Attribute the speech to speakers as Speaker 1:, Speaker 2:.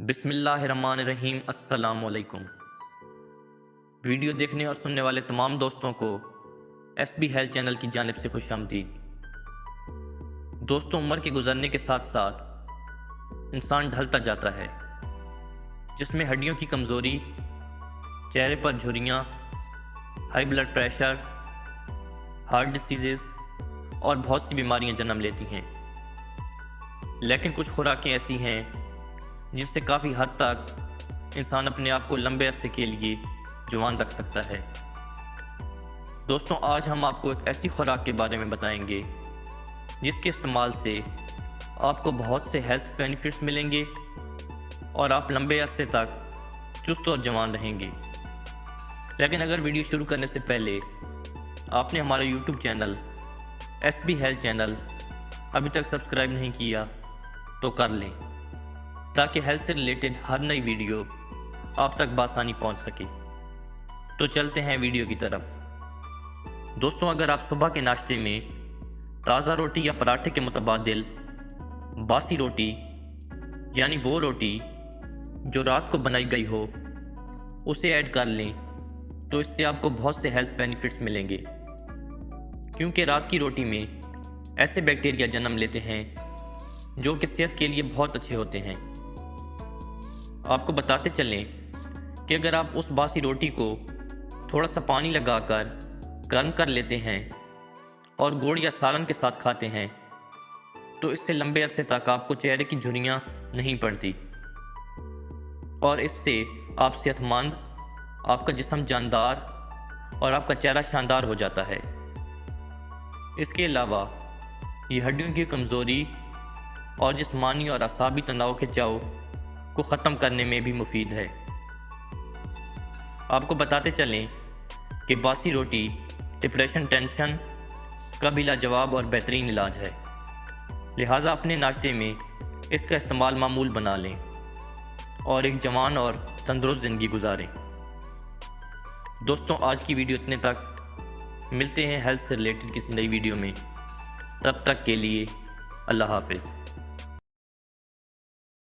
Speaker 1: بسم اللہ الرحمن الرحیم۔ السلام علیکم۔ ویڈیو دیکھنے اور سننے والے تمام دوستوں کو ایس بی ہیلتھ چینل کی جانب سے خوش آمدید۔ دوستوں، عمر کے گزرنے کے ساتھ ساتھ انسان ڈھلتا جاتا ہے، جس میں ہڈیوں کی کمزوری، چہرے پر جھریاں، high blood pressure, heart diseases اور بہت سی بیماریاں جنم لیتی ہیں۔ لیکن کچھ خوراکیں ایسی ہیں جن سے کافی حد تک انسان اپنے آپ کو لمبے عرصے کے لیے جوان رکھ سکتا ہے۔ دوستوں، آج ہم آپ کو ایک ایسی خوراک کے بارے میں بتائیں گے جس کے استعمال سے آپ کو بہت سے ہیلتھ بینیفٹس ملیں گے اور آپ لمبے عرصے تک چست اور جوان رہیں گے۔ لیکن اگر ویڈیو شروع کرنے سے پہلے آپ نے ہمارا YouTube channel S B health channel ابھی تک سبسکرائب نہیں کیا تو کر لیں، تاکہ ہیلتھ سے ریلیٹڈ ہر نئی ویڈیو آپ تک بآسانی پہنچ سکے۔ تو چلتے ہیں ویڈیو کی طرف۔ دوستوں، اگر آپ صبح کے ناشتے میں تازہ روٹی یا پراٹھے کے متبادل باسی روٹی، یعنی وہ روٹی جو رات کو بنائی گئی ہو، اسے ایڈ کر لیں تو اس سے آپ کو بہت سے ہیلتھ بینیفٹس ملیں گے، کیونکہ رات کی روٹی میں ایسے بیکٹیریا جنم لیتے ہیں جو کہ صحت کے لیے بہت اچھے ہوتے ہیں۔ آپ کو بتاتے چلیں کہ اگر آپ اس باسی روٹی کو تھوڑا سا پانی لگا کر گرم کر لیتے ہیں اور گوڑ یا سالن کے ساتھ کھاتے ہیں تو اس سے لمبے عرصے تک آپ کو چہرے کی جھریاں نہیں پڑتی اور اس سے آپ صحت مند، آپ کا جسم جاندار اور آپ کا چہرہ شاندار ہو جاتا ہے۔ اس کے علاوہ یہ ہڈیوں کی کمزوری اور جسمانی اور اعصابی تناؤ کے کھچاؤ کو ختم کرنے میں بھی مفید ہے۔ آپ کو بتاتے چلیں کہ باسی روٹی ڈپریشن، ٹینشن کا بھی لاجواب اور بہترین علاج ہے، لہٰذا اپنے ناشتے میں اس کا استعمال معمول بنا لیں اور ایک جوان اور تندرست زندگی گزاریں۔ دوستوں، آج کی ویڈیو اتنے تک، ملتے ہیں ہیلتھ سے ریلیٹڈ کسی نئی ویڈیو میں، تب تک کے لیے اللہ حافظ۔